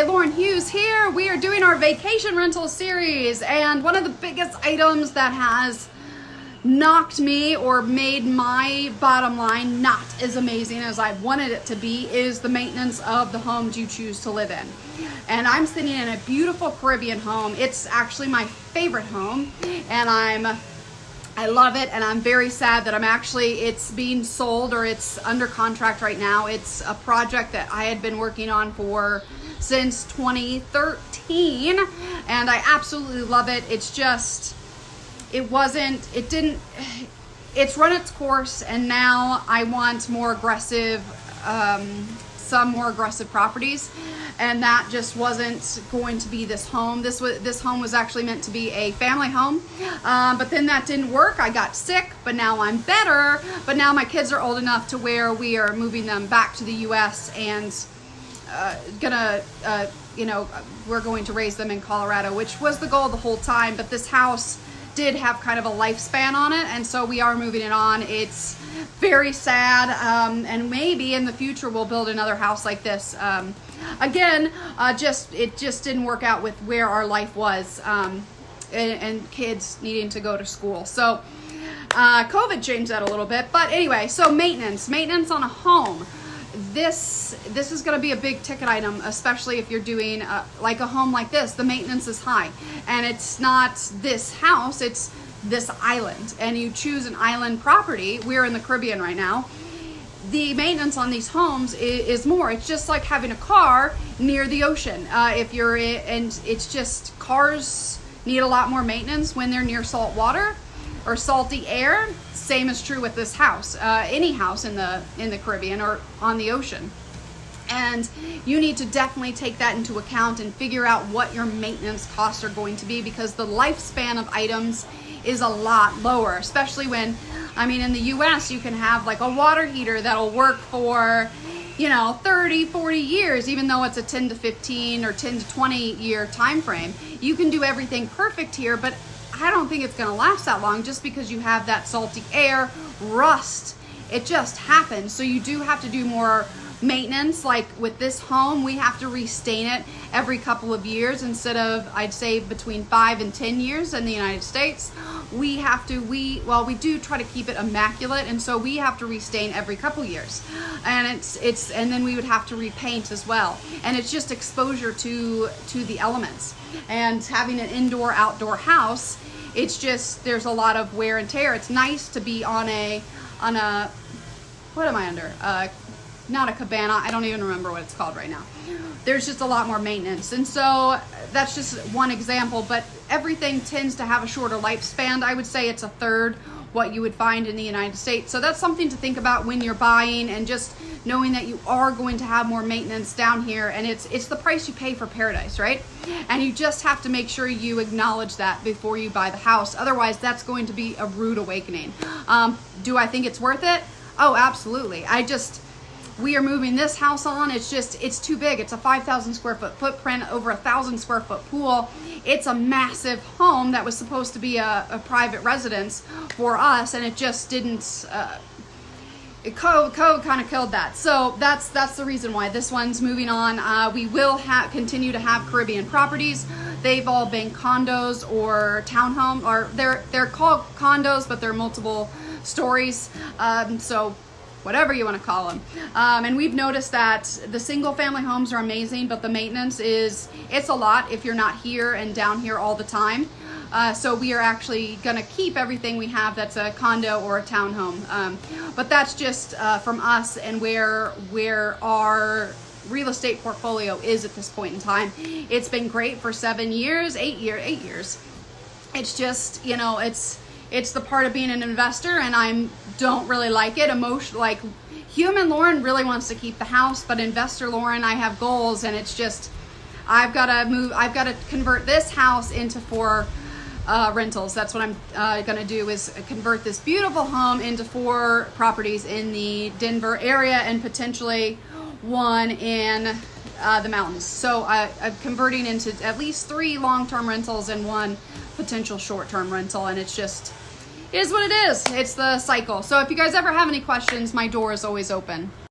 Lauren Hughes here. We are doing our vacation rental series, and one of the biggest items that has knocked me or made my bottom line not as amazing as I wanted it to be is the maintenance of the homes you choose to live in. And I'm sitting in a beautiful Caribbean home. It's actually my favorite home, and I love it, and I'm very sad that it's being sold, or it's under contract right now. It's a project that I had been working on since 2013, and I absolutely love it. It's run its course, and now I want some more aggressive properties, and that just wasn't going to be this home. This home was actually meant to be a family home, but then that didn't work. I got sick, but now I'm better. But now my kids are old enough to where we are moving them back to the U.S. and we're going to raise them in Colorado, which was the goal the whole time. But this house did have kind of a lifespan on it, and so we are moving it on. It's very sad, and maybe in the future we'll build another house like this. Again, it just didn't work out with where our life was, and kids needing to go to school. So COVID changed that a little bit. But anyway, so maintenance on a home. This is going to be a big ticket item, especially if you're doing like a home like this. The maintenance is high, and it's not this house, it's this island, and you choose an island property. We're in the Caribbean right now. The maintenance on these homes is more. It's just like having a car near the ocean. And it's just, cars need a lot more maintenance when they're near salt water or salty air. Same is true with this house, any house in the Caribbean or on the ocean. And you need to definitely take that into account and figure out what your maintenance costs are going to be, because the lifespan of items is a lot lower, especially when, in the US you can have like a water heater that'll work for 30, 40 years, even though it's a 10 to 15 or 10 to 20 year time frame. You can do everything perfect here, but I don't think it's going to last that long, just because you have that salty air, rust. It just happens. So you do have to do more maintenance. Like with this home, we have to restain it every couple of years instead of, I'd say, between 5 and 10 years in the United States. We do try to keep it immaculate, and so we have to restain every couple years, and and then we would have to repaint as well. And it's just exposure to the elements, and having an indoor outdoor house, it's just, there's a lot of wear and tear. It's nice to be on a what am I under? Not a cabana. I don't even remember what it's called right now. There's just a lot more maintenance. And so that's just one example, but everything tends to have a shorter lifespan. I would say it's a third what you would find in the United States. So that's something to think about when you're buying, and just knowing that you are going to have more maintenance down here, and it's the price you pay for paradise, right? And you just have to make sure you acknowledge that before you buy the house. Otherwise, that's going to be a rude awakening. Do I think it's worth it? Oh, absolutely. We are moving this house on. It's too big. It's a 5,000 square foot footprint, over 1,000 square foot pool. It's a massive home that was supposed to be a private residence for us, and it just didn't, COVID kind of killed that. So that's the reason why this one's moving on. We will continue to have Caribbean properties. They've all been condos or townhome, or they're called condos, but they're multiple stories. So whatever you want to call them. And we've noticed that the single family homes are amazing, but the maintenance it's a lot if you're not here and down here all the time. So we are actually going to keep everything we have that's a condo or a townhome. But that's just from us and where our real estate portfolio is at this point in time. It's been great for 8 years. It's just, it's the part of being an investor, and I don't really like it. Like human Lauren really wants to keep the house, but investor Lauren, I have goals, and it's just, I've got to convert this house into 4 rentals. That's what I'm going to do, is convert this beautiful home into 4 properties in the Denver area, and potentially 1 in the mountains. So I'm converting into at least 3 long-term rentals and 1 potential short-term rental, and it is what it is. It's the cycle. So if you guys ever have any questions, my door is always open.